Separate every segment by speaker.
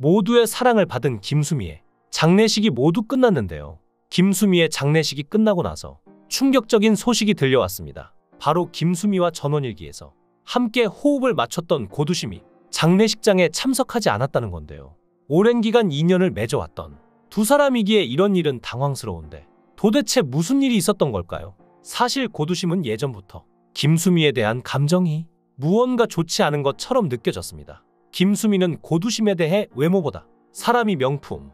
Speaker 1: 모두의 사랑을 받은 김수미의 장례식이 모두 끝났는데요. 김수미의 장례식이 끝나고 나서 충격적인 소식이 들려왔습니다. 바로 김수미와 전원일기에서 함께 호흡을 맞췄던 고두심이 장례식장에 참석하지 않았다는 건데요. 오랜 기간 인연을 맺어왔던 두 사람이기에 이런 일은 당황스러운데 도대체 무슨 일이 있었던 걸까요? 사실 고두심은 예전부터 김수미에 대한 감정이 무언가 좋지 않은 것처럼 느껴졌습니다. 김수미는 고두심에 대해 외모보다 사람이 명품,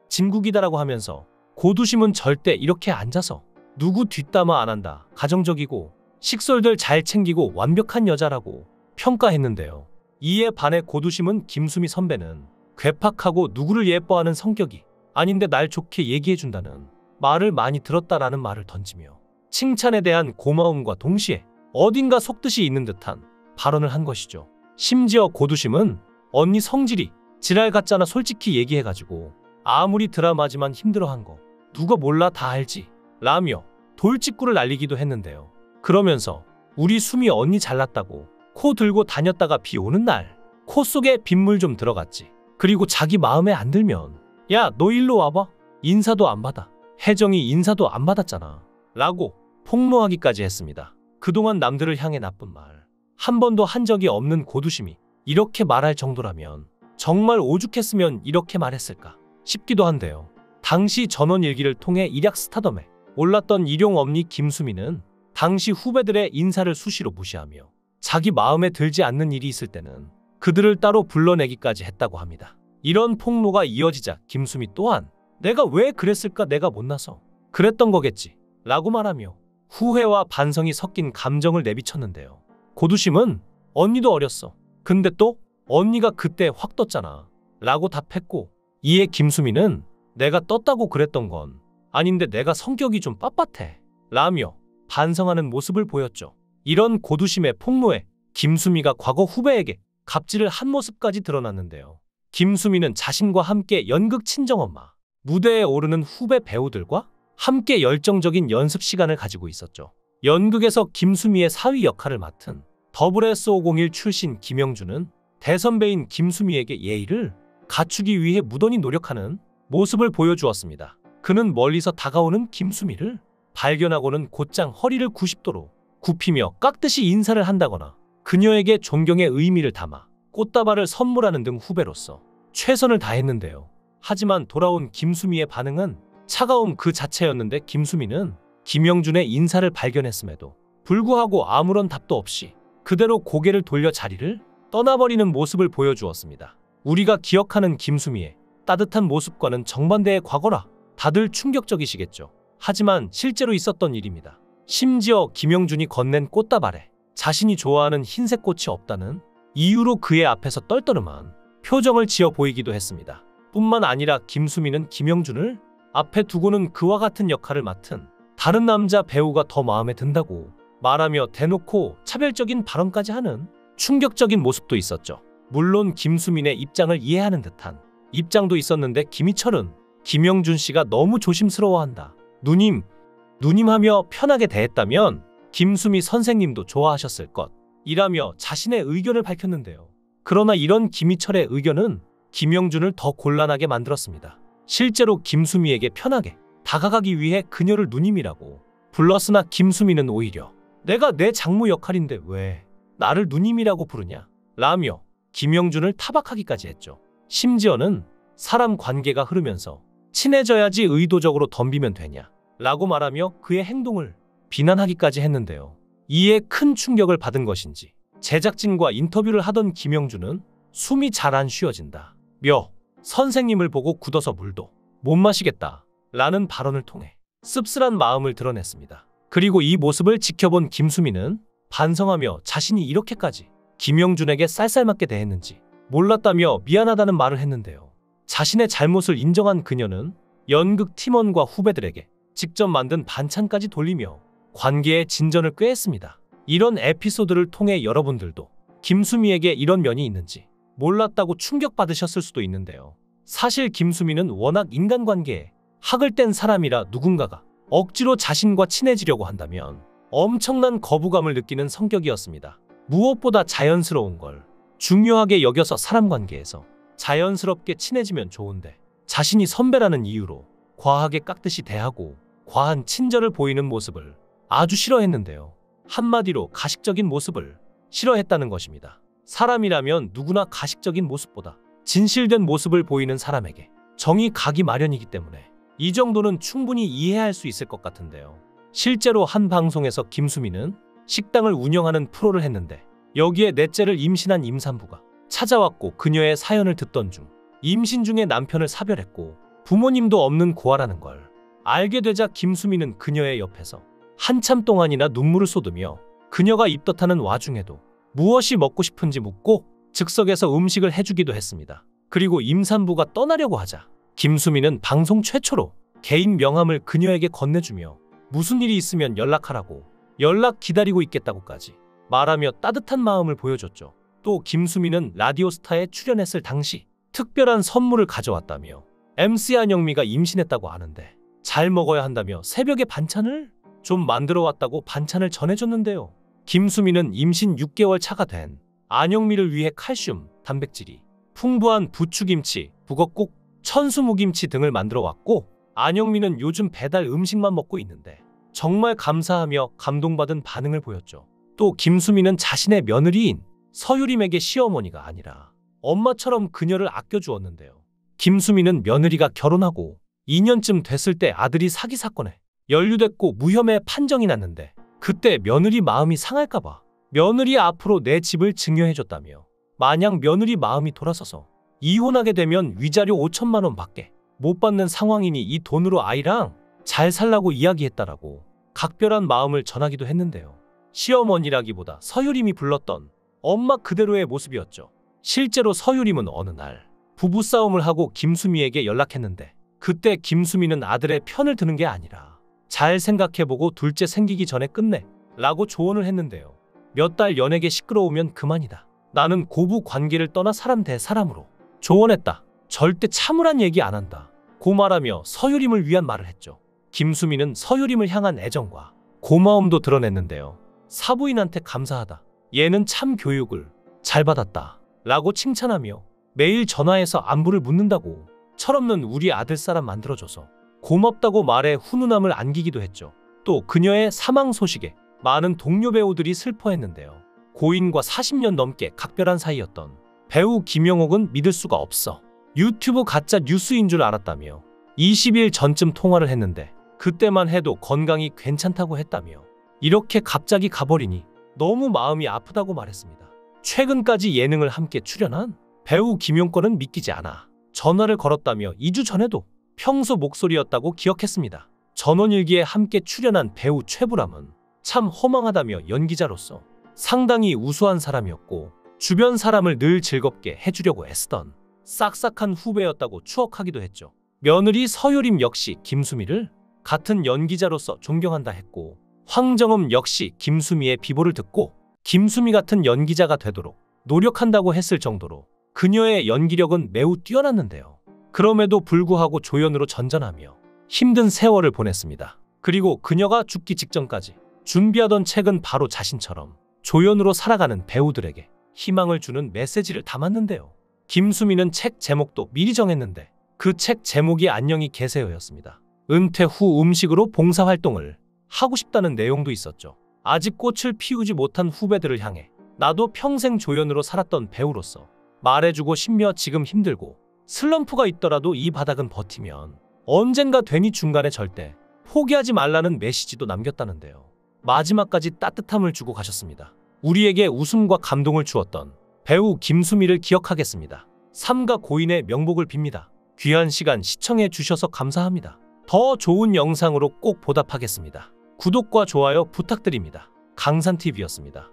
Speaker 1: 진국이다라고 하면서 고두심은 절대 이렇게 앉아서 누구 뒷담화 안 한다, 가정적이고 식솔들 잘 챙기고 완벽한 여자라고 평가했는데요. 이에 반해 고두심은 김수미 선배는 괴팍하고 누구를 예뻐하는 성격이 아닌데 날 좋게 얘기해준다는 말을 많이 들었다라는 말을 던지며 칭찬에 대한 고마움과 동시에 어딘가 속뜻이 있는 듯한 발언을 한 것이죠. 심지어 고두심은 언니 성질이 지랄 같잖아 솔직히 얘기해가지고 아무리 드라마지만 힘들어한 거 누가 몰라 다 알지 라며 돌직구를 날리기도 했는데요. 그러면서 우리 수미 언니 잘났다고 코 들고 다녔다가 비 오는 날 코 속에 빗물 좀 들어갔지. 그리고 자기 마음에 안 들면 야 너 일로 와봐. 인사도 안 받아. 혜정이 인사도 안 받았잖아. 라고 폭로하기까지 했습니다. 그동안 남들을 향해 나쁜 말 한 번도 한 적이 없는 고두심이 이렇게 말할 정도라면 정말 오죽했으면 이렇게 말했을까 싶기도 한데요. 당시 전원일기를 통해 일약 스타덤에 올랐던 일용 엄니 김수미는 당시 후배들의 인사를 수시로 무시하며 자기 마음에 들지 않는 일이 있을 때는 그들을 따로 불러내기까지 했다고 합니다. 이런 폭로가 이어지자 김수미 또한 내가 왜 그랬을까 내가 못나서 그랬던 거겠지 라고 말하며 후회와 반성이 섞인 감정을 내비쳤는데요. 고두심은 언니도 어렸어. 근데 또 언니가 그때 확 떴잖아 라고 답했고 이에 김수미는 내가 떴다고 그랬던 건 아닌데 내가 성격이 좀 빳빳해 라며 반성하는 모습을 보였죠. 이런 고두심의 폭로에 김수미가 과거 후배에게 갑질을 한 모습까지 드러났는데요. 김수미는 자신과 함께 연극 친정엄마, 무대에 오르는 후배 배우들과 함께 열정적인 연습 시간을 가지고 있었죠. 연극에서 김수미의 사위 역할을 맡은 더블S501 출신 김영준은 대선배인 김수미에게 예의를 갖추기 위해 무던히 노력하는 모습을 보여주었습니다. 그는 멀리서 다가오는 김수미를 발견하고는 곧장 허리를 90도로 굽히며 깍듯이 인사를 한다거나 그녀에게 존경의 의미를 담아 꽃다발을 선물하는 등 후배로서 최선을 다했는데요. 하지만 돌아온 김수미의 반응은 차가움 그 자체였는데 김수미는 김영준의 인사를 발견했음에도 불구하고 아무런 답도 없이 그대로 고개를 돌려 자리를 떠나버리는 모습을 보여주었습니다. 우리가 기억하는 김수미의 따뜻한 모습과는 정반대의 과거라 다들 충격적이시겠죠. 하지만 실제로 있었던 일입니다. 심지어 김영준이 건넨 꽃다발에 자신이 좋아하는 흰색 꽃이 없다는 이유로 그의 앞에서 떨떠름한 표정을 지어 보이기도 했습니다. 뿐만 아니라 김수미는 김영준을 앞에 두고는 그와 같은 역할을 맡은 다른 남자 배우가 더 마음에 든다고 말하며 대놓고 차별적인 발언까지 하는 충격적인 모습도 있었죠. 물론 김수민의 입장을 이해하는 듯한 입장도 있었는데 김희철은 김영준 씨가 너무 조심스러워한다. 누님 하며 편하게 대했다면 김수미 선생님도 좋아하셨을 것 이라며 자신의 의견을 밝혔는데요. 그러나 이런 김희철의 의견은 김영준을 더 곤란하게 만들었습니다. 실제로 김수미에게 편하게 다가가기 위해 그녀를 누님이라고 불렀으나 김수미는 오히려 내가 내 장모 역할인데 왜 나를 누님이라고 부르냐 라며 김영준을 타박하기까지 했죠. 심지어는 사람 관계가 흐르면서 친해져야지 의도적으로 덤비면 되냐 라고 말하며 그의 행동을 비난하기까지 했는데요. 이에 큰 충격을 받은 것인지 제작진과 인터뷰를 하던 김영준은 숨이 잘 안 쉬어진다 며 선생님을 보고 굳어서 물도 못 마시겠다 라는 발언을 통해 씁쓸한 마음을 드러냈습니다. 그리고 이 모습을 지켜본 김수미는 반성하며 자신이 이렇게까지 김영준에게 쌀쌀맞게 대했는지 몰랐다며 미안하다는 말을 했는데요. 자신의 잘못을 인정한 그녀는 연극 팀원과 후배들에게 직접 만든 반찬까지 돌리며 관계의 진전을 꾀했습니다. 이런 에피소드를 통해 여러분들도 김수미에게 이런 면이 있는지 몰랐다고 충격받으셨을 수도 있는데요. 사실 김수미는 워낙 인간관계에 학을 뗀 사람이라 누군가가 억지로 자신과 친해지려고 한다면 엄청난 거부감을 느끼는 성격이었습니다. 무엇보다 자연스러운 걸 중요하게 여겨서 사람 관계에서 자연스럽게 친해지면 좋은데 자신이 선배라는 이유로 과하게 깎듯이 대하고 과한 친절을 보이는 모습을 아주 싫어했는데요. 한마디로 가식적인 모습을 싫어했다는 것입니다. 사람이라면 누구나 가식적인 모습보다 진실된 모습을 보이는 사람에게 정이 가기 마련이기 때문에 이 정도는 충분히 이해할 수 있을 것 같은데요. 실제로 한 방송에서 김수미는 식당을 운영하는 프로를 했는데 여기에 넷째를 임신한 임산부가 찾아왔고 그녀의 사연을 듣던 중 임신 중에 남편을 사별했고 부모님도 없는 고아라는 걸 알게 되자 김수미는 그녀의 옆에서 한참 동안이나 눈물을 쏟으며 그녀가 입덧하는 와중에도 무엇이 먹고 싶은지 묻고 즉석에서 음식을 해주기도 했습니다. 그리고 임산부가 떠나려고 하자 김수미는 방송 최초로 개인 명함을 그녀에게 건네주며 무슨 일이 있으면 연락하라고 연락 기다리고 있겠다고까지 말하며 따뜻한 마음을 보여줬죠. 또 김수미는 라디오스타에 출연했을 당시 특별한 선물을 가져왔다며 MC 안영미가 임신했다고 아는데 잘 먹어야 한다며 새벽에 반찬을 좀 만들어 왔다고 반찬을 전해줬는데요. 김수미는 임신 6개월 차가 된 안영미를 위해 칼슘, 단백질이 풍부한 부추김치, 북엇국, 천수무김치 등을 만들어 왔고 안영미는 요즘 배달 음식만 먹고 있는데 정말 감사하며 감동받은 반응을 보였죠. 또 김수미는 자신의 며느리인 서유림에게 시어머니가 아니라 엄마처럼 그녀를 아껴주었는데요. 김수미는 며느리가 결혼하고 2년쯤 됐을 때 아들이 사기 사건에 연루됐고 무혐의 판정이 났는데 그때 며느리 마음이 상할까봐 며느리 앞으로 내 집을 증여해줬다며 만약 며느리 마음이 돌아서서 이혼하게 되면 위자료 5천만 원 밖에 못 받는 상황이니 이 돈으로 아이랑 잘 살라고 이야기했다라고 각별한 마음을 전하기도 했는데요. 시어머니라기보다 서유림이 불렀던 엄마 그대로의 모습이었죠. 실제로 서유림은 어느 날 부부싸움을 하고 김수미에게 연락했는데 그때 김수미는 아들의 편을 드는 게 아니라 잘 생각해보고 둘째 생기기 전에 끝내 라고 조언을 했는데요. 몇 달 연예계 시끄러우면 그만이다. 나는 고부 관계를 떠나 사람 대 사람으로 조언했다. 절대 참으란 얘기 안 한다. 고 말하며 서유림을 위한 말을 했죠. 김수미는 서유림을 향한 애정과 고마움도 드러냈는데요. 사부인한테 감사하다. 얘는 참 교육을 잘 받았다. 라고 칭찬하며 매일 전화해서 안부를 묻는다고 철없는 우리 아들 사람 만들어줘서 고맙다고 말해 훈훈함을 안기기도 했죠. 또 그녀의 사망 소식에 많은 동료 배우들이 슬퍼했는데요. 고인과 40년 넘게 각별한 사이였던 배우 김영옥은 믿을 수가 없어. 유튜브 가짜 뉴스인 줄 알았다며 20일 전쯤 통화를 했는데 그때만 해도 건강이 괜찮다고 했다며 이렇게 갑자기 가버리니 너무 마음이 아프다고 말했습니다. 최근까지 예능을 함께 출연한 배우 김용권은 믿기지 않아 전화를 걸었다며 2주 전에도 평소 목소리였다고 기억했습니다. 전원일기에 함께 출연한 배우 최불암은 참 허망하다며 연기자로서 상당히 우수한 사람이었고 주변 사람을 늘 즐겁게 해주려고 애쓰던 싹싹한 후배였다고 추억하기도 했죠. 며느리 서유림 역시 김수미를 같은 연기자로서 존경한다 했고 황정음 역시 김수미의 비보를 듣고 김수미 같은 연기자가 되도록 노력한다고 했을 정도로 그녀의 연기력은 매우 뛰어났는데요. 그럼에도 불구하고 조연으로 전전하며 힘든 세월을 보냈습니다. 그리고 그녀가 죽기 직전까지 준비하던 책은 바로 자신처럼 조연으로 살아가는 배우들에게 희망을 주는 메시지를 담았는데요. 김수미는 책 제목도 미리 정했는데 그 책 제목이 안녕히 계세요였습니다. 은퇴 후 음식으로 봉사활동을 하고 싶다는 내용도 있었죠. 아직 꽃을 피우지 못한 후배들을 향해 나도 평생 조연으로 살았던 배우로서 말해주고 싶며 지금 힘들고 슬럼프가 있더라도 이 바닥은 버티면 언젠가 되니 중간에 절대 포기하지 말라는 메시지도 남겼다는데요. 마지막까지 따뜻함을 주고 가셨습니다. 우리에게 웃음과 감동을 주었던 배우 김수미를 기억하겠습니다. 삼가 고인의 명복을 빕니다. 귀한 시간 시청해 주셔서 감사합니다. 더 좋은 영상으로 꼭 보답하겠습니다. 구독과 좋아요 부탁드립니다. 강산TV였습니다.